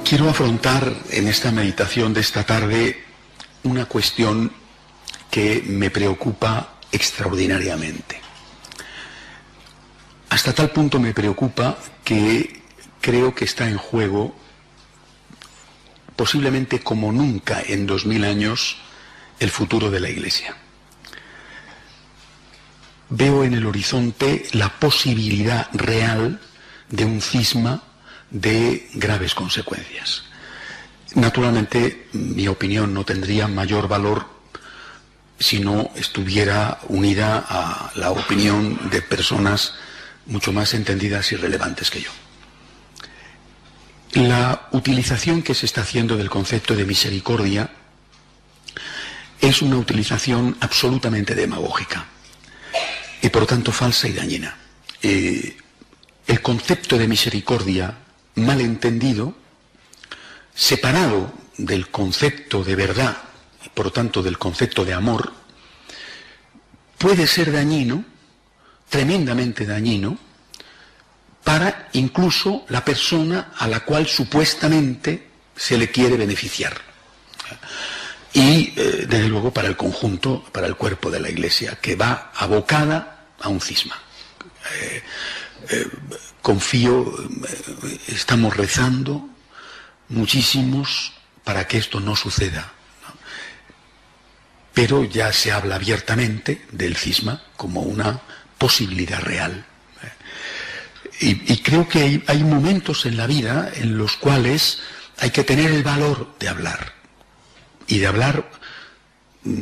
Quiero afrontar en esta meditación de esta tarde una cuestión que me preocupa extraordinariamente. Hasta tal punto me preocupa que creo que está en juego, posiblemente como nunca en 2000 años, el futuro de la Iglesia. Veo en el horizonte la posibilidad real de un cisma de graves consecuencias. Naturalmente, mi opinión no tendría mayor valor si no estuviera unida a la opinión de personas mucho más entendidas y relevantes que yo. La utilización que se está haciendo del concepto de misericordia es una utilización absolutamente demagógica y por lo tanto falsa y dañina. El concepto de misericordia mal entendido, separado del concepto de verdad, y por lo tanto del concepto de amor, puede ser dañino, tremendamente dañino, para incluso la persona a la cual supuestamente se le quiere beneficiar. Y, desde luego, para el conjunto, para el cuerpo de la Iglesia, que va abocada a un cisma. Confío, estamos rezando muchísimos para que esto no suceda, ¿no? Pero ya se habla abiertamente del cisma como una posibilidad real. Y creo que hay momentos en la vida en los cuales hay que tener el valor de hablar, y de hablar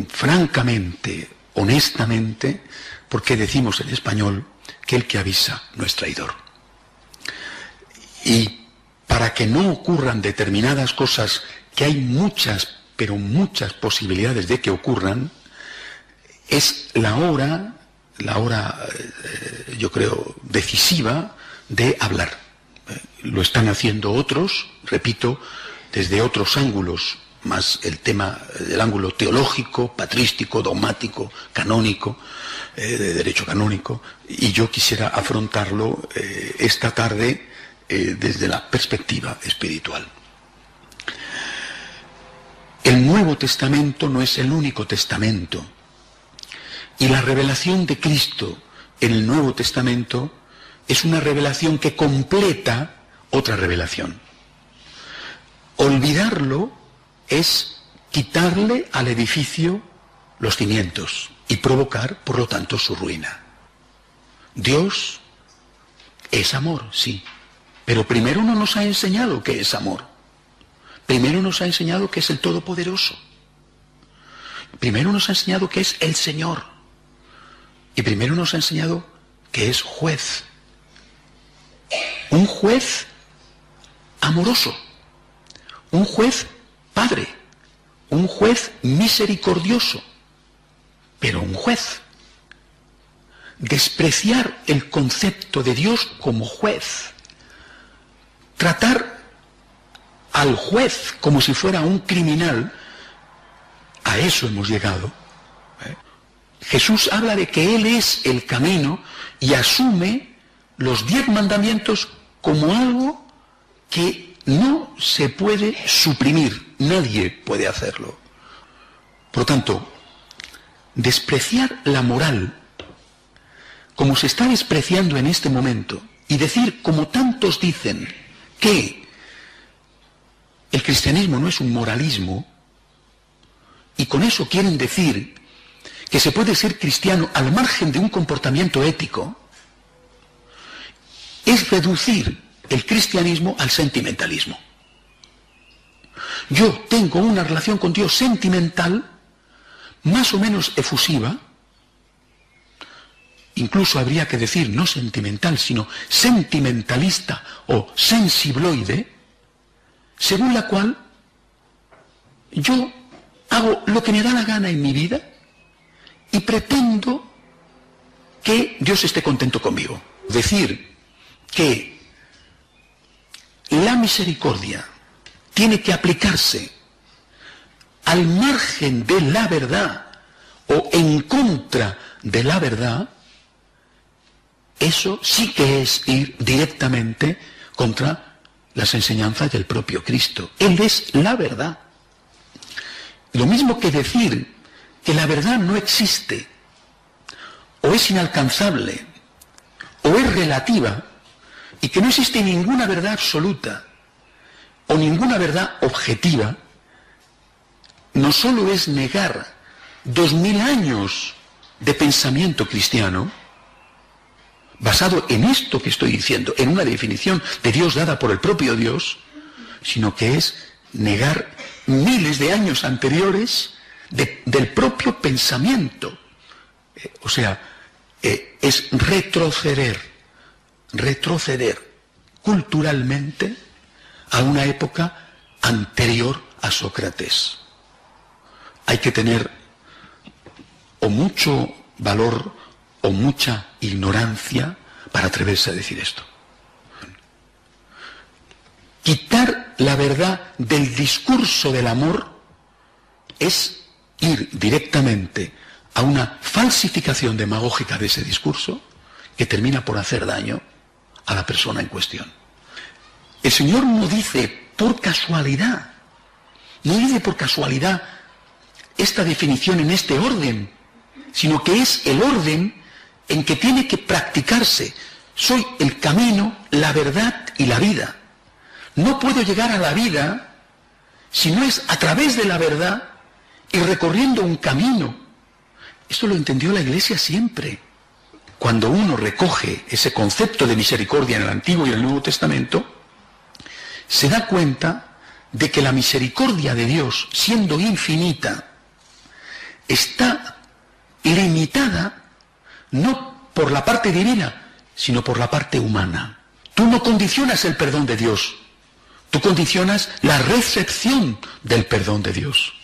francamente, honestamente, porque decimos en español que el que avisa no es traidor. Y para que no ocurran determinadas cosas, que hay muchas, pero muchas posibilidades de que ocurran, es la hora, yo creo, decisiva de hablar. Lo están haciendo otros, repito, desde otros ángulos, más el tema del ángulo teológico, patrístico, dogmático, canónico, de derecho canónico, y yo quisiera afrontarlo esta tarde desde la perspectiva espiritual. El Nuevo Testamento no es el único testamento, y la revelación de Cristo en el Nuevo Testamento es una revelación que completa otra revelación. Olvidarlo es quitarle al edificio los cimientos y provocar, por lo tanto, su ruina. Dios es amor, sí, pero primero no nos ha enseñado qué es amor. Primero nos ha enseñado que es el Todopoderoso. Primero nos ha enseñado que es el Señor. Y primero nos ha enseñado que es juez. Un juez amoroso. Un juez padre. Un juez misericordioso. Pero un juez. Despreciar el concepto de Dios como juez. Tratar al juez como si fuera un criminal, a eso hemos llegado. Jesús habla de que Él es el camino y asume los 10 mandamientos como algo que no se puede suprimir, nadie puede hacerlo. Por lo tanto, despreciar la moral, como se está despreciando en este momento, y decir, como tantos dicen, que el cristianismo no es un moralismo, y con eso quieren decir que se puede ser cristiano al margen de un comportamiento ético, es reducir el cristianismo al sentimentalismo. Yo tengo una relación con Dios sentimental, más o menos efusiva, incluso habría que decir no sentimental, sino sentimentalista o sensibloide, según la cual yo hago lo que me da la gana en mi vida y pretendo que Dios esté contento conmigo. Decir que la misericordia tiene que aplicarse al margen de la verdad o en contra de la verdad, eso sí que es ir directamente contra las enseñanzas del propio Cristo. Él es la verdad. Lo mismo que decir que la verdad no existe, o es inalcanzable, o es relativa, y que no existe ninguna verdad absoluta, o ninguna verdad objetiva, no solo es negar 2000 años de pensamiento cristiano, basado en esto que estoy diciendo, en una definición de Dios dada por el propio Dios, sino que es negar miles de años anteriores del propio pensamiento. O sea, es retroceder culturalmente a una época anterior a Sócrates. Hay que tener o mucho valor o mucha ignorancia para atreverse a decir esto. Quitar la verdad del discurso del amor es ir directamente a una falsificación demagógica de ese discurso que termina por hacer daño a la persona en cuestión. El Señor no dice por casualidad, no dice por casualidad esta definición en este orden, sino que es el orden en que tiene que practicarse. Soy el camino, la verdad y la vida. No puedo llegar a la vida si no es a través de la verdad y recorriendo un camino. Esto lo entendió la Iglesia siempre. Cuando uno recoge ese concepto de misericordia en el Antiguo y en el Nuevo Testamento, se da cuenta de que la misericordia de Dios, siendo infinita, está limitada no por la parte divina, sino por la parte humana. Tú no condicionas el perdón de Dios, tú condicionas la recepción del perdón de Dios.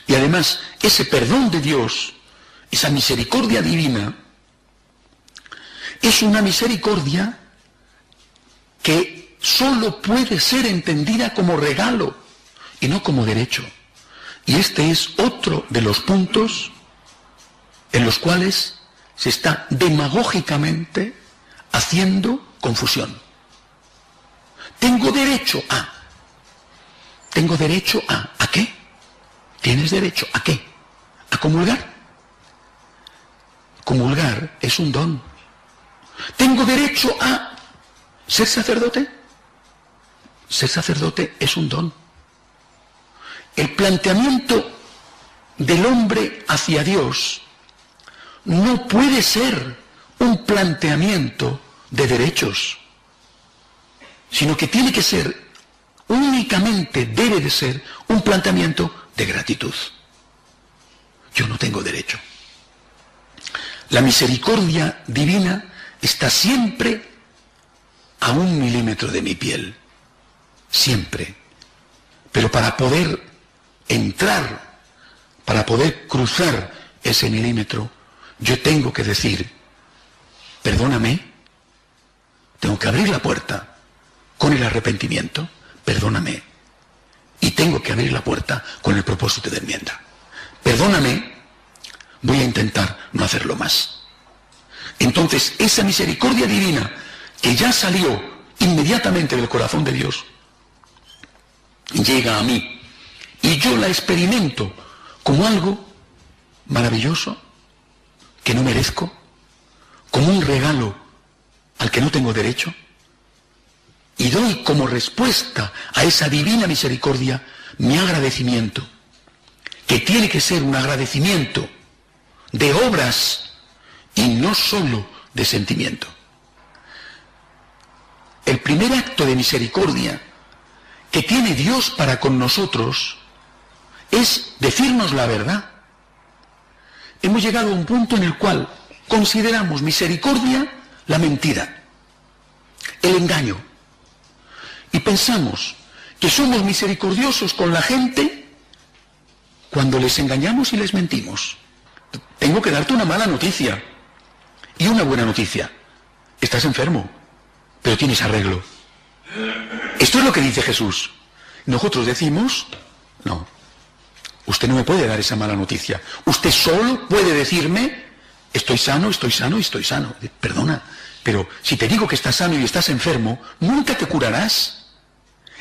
Y además, ese perdón de Dios, esa misericordia divina, es una misericordia que solo puede ser entendida como regalo y no como derecho. Y este es otro de los puntos en los cuales se está demagógicamente haciendo confusión. Tengo derecho a. ¿Tengo derecho a? ¿A qué? ¿Tienes derecho a qué? ¿A comulgar? Comulgar es un don. ¿Tengo derecho a ser sacerdote? Ser sacerdote es un don. El planteamiento del hombre hacia Dios no puede ser un planteamiento de derechos, sino que tiene que ser, únicamente debe de ser, un planteamiento de gratitud. Yo no tengo derecho. La misericordia divina está siempre a 1 milímetro de mi piel, siempre. Pero para poder entrar, para poder cruzar ese milímetro, yo tengo que decir, perdóname, tengo que abrir la puerta con el arrepentimiento, perdóname, y tengo que abrir la puerta con el propósito de enmienda. Perdóname, voy a intentar no hacerlo más. Entonces, esa misericordia divina que ya salió inmediatamente del corazón de Dios, llega a mí, y yo la experimento como algo maravilloso, que no merezco, como un regalo al que no tengo derecho, y doy como respuesta a esa divina misericordia mi agradecimiento, que tiene que ser un agradecimiento de obras y no solo de sentimiento. El primer acto de misericordia que tiene Dios para con nosotros es decirnos la verdad. Hemos llegado a un punto en el cual consideramos misericordia la mentira, el engaño, y pensamos que somos misericordiosos con la gente cuando les engañamos y les mentimos. Tengo que darte una mala noticia y una buena noticia. Estás enfermo, pero tienes arreglo. Esto es lo que dice Jesús. Nosotros decimos, no, usted no me puede dar esa mala noticia. Usted solo puede decirme, estoy sano y estoy sano. Perdona, pero si te digo que estás sano y estás enfermo, nunca te curarás.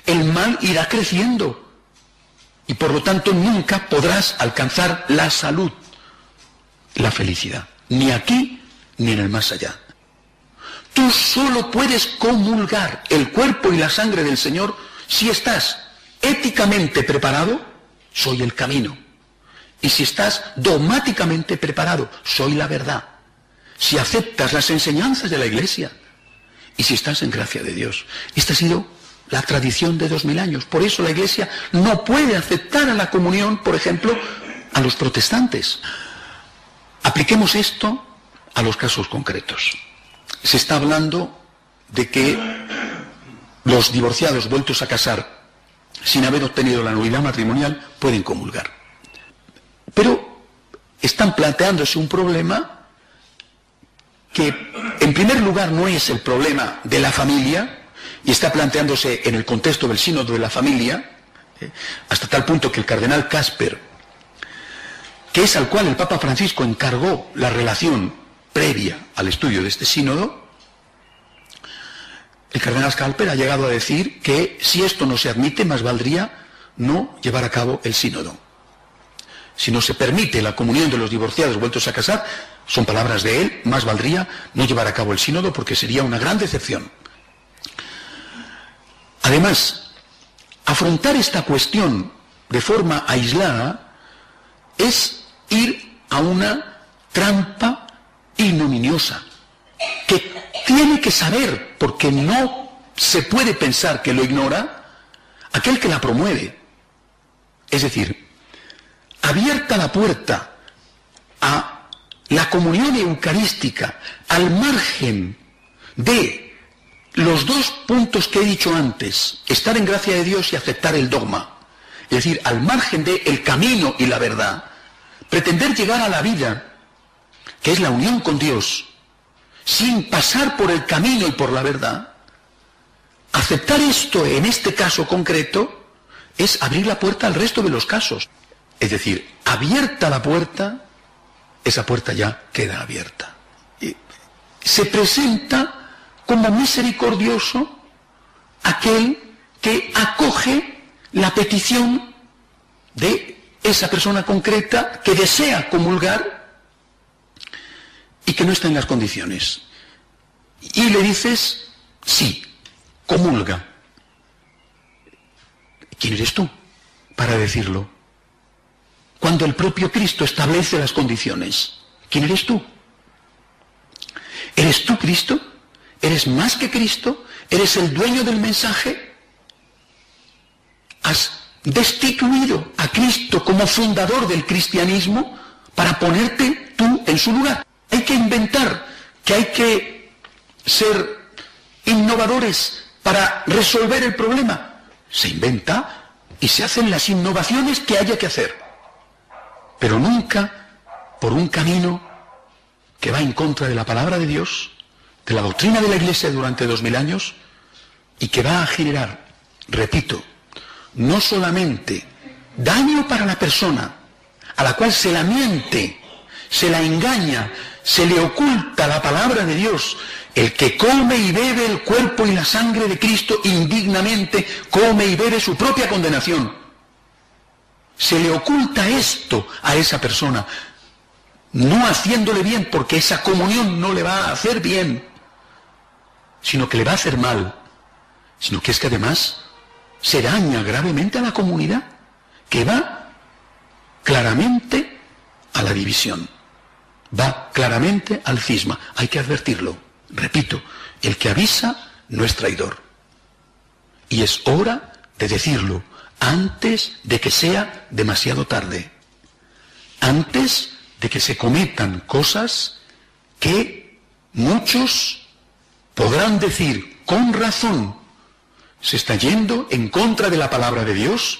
el mal irá creciendo y por lo tanto nunca podrás alcanzar la salud, la felicidad, ni aquí ni en el más allá. Tú solo puedes comulgar el cuerpo y la sangre del Señor si estás éticamente preparado, soy el camino. Y si estás dogmáticamente preparado, soy la verdad. Si aceptas las enseñanzas de la Iglesia y si estás en gracia de Dios. Esta ha sido la tradición de 2000 años. Por eso la Iglesia no puede aceptar a la comunión, por ejemplo, a los protestantes. Apliquemos esto a los casos concretos. Se está hablando de que los divorciados vueltos a casar sin haber obtenido la nulidad matrimonial pueden comulgar. Pero están planteándose un problema que en primer lugar no es el problema de la familia y está planteándose en el contexto del sínodo de la familia, hasta tal punto que el cardenal Casper, que es al cual el Papa Francisco encargó la relación previa al estudio de este sínodo, el cardenal Casper ha llegado a decir que si esto no se admite, más valdría no llevar a cabo el sínodo. Si no se permite la comunión de los divorciados vueltos a casar, son palabras de él, más valdría no llevar a cabo el sínodo porque sería una gran decepción. Además, afrontar esta cuestión de forma aislada es ir a una trampa ignominiosa que tiene que saber, porque no se puede pensar que lo ignora, aquel que la promueve. Es decir, abierta la puerta a la comunión eucarística al margen de los dos puntos que he dicho antes, estar en gracia de Dios y aceptar el dogma, es decir, al margen de el camino y la verdad, pretender llegar a la vida, que es la unión con Dios, sin pasar por el camino y por la verdad, aceptar esto en este caso concreto es abrir la puerta al resto de los casos. Es decir, abierta la puerta, esa puerta ya queda abierta. Y se presenta como misericordioso aquel que acoge la petición de esa persona concreta que desea comulgar y que no está en las condiciones. Y le dices, sí, comulga. ¿Quién eres tú para decirlo? Cuando el propio Cristo establece las condiciones. ¿Quién eres tú? ¿Eres tú Cristo? ¿Eres más que Cristo? ¿Eres el dueño del mensaje? ¿Has destituido a Cristo como fundador del cristianismo para ponerte tú en su lugar? Hay que inventar, que hay que ser innovadores para resolver el problema. Se inventa y se hacen las innovaciones que haya que hacer, pero nunca por un camino que va en contra de la palabra de Dios, de la doctrina de la Iglesia durante 2000 años, y que va a generar, repito, no solamente daño para la persona, a la cual se la miente, se la engaña, se le oculta la palabra de Dios. El que come y bebe el cuerpo y la sangre de Cristo indignamente, come y bebe su propia condenación. Se le oculta esto a esa persona, no haciéndole bien, porque esa comunión no le va a hacer bien, sino que le va a hacer mal, sino que es que además se daña gravemente a la comunidad, que va claramente a la división, va claramente al cisma. Hay que advertirlo. Repito, el que avisa no es traidor. Y es hora de decirlo antes de que sea demasiado tarde, antes de que se cometan cosas que muchos podrán decir con razón: se está yendo en contra de la palabra de Dios,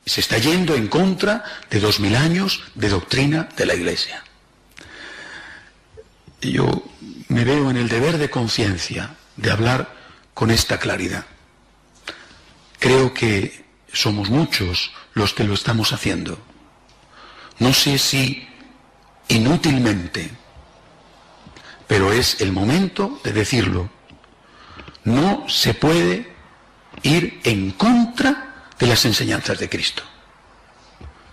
se está yendo en contra de 2000 años de doctrina de la Iglesia. Yo me veo en el deber de conciencia de hablar con esta claridad. Creo que somos muchos los que lo estamos haciendo. No sé si inútilmente, pero es el momento de decirlo. No se puede ir en contra de las enseñanzas de Cristo.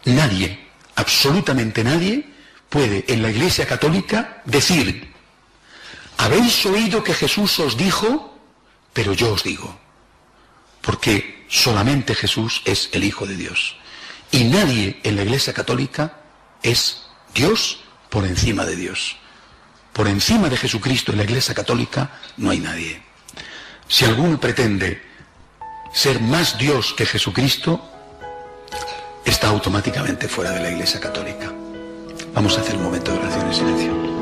Nadie, absolutamente nadie, puede en la Iglesia Católica decir: habéis oído que Jesús os dijo, pero yo os digo. Porque solamente Jesús es el Hijo de Dios. Y nadie en la Iglesia Católica es Dios por encima de Dios. Por encima de Jesucristo en la Iglesia Católica no hay nadie. Si alguno pretende ser más Dios que Jesucristo, está automáticamente fuera de la Iglesia Católica. Vamos a hacer un momento de oración en silencio.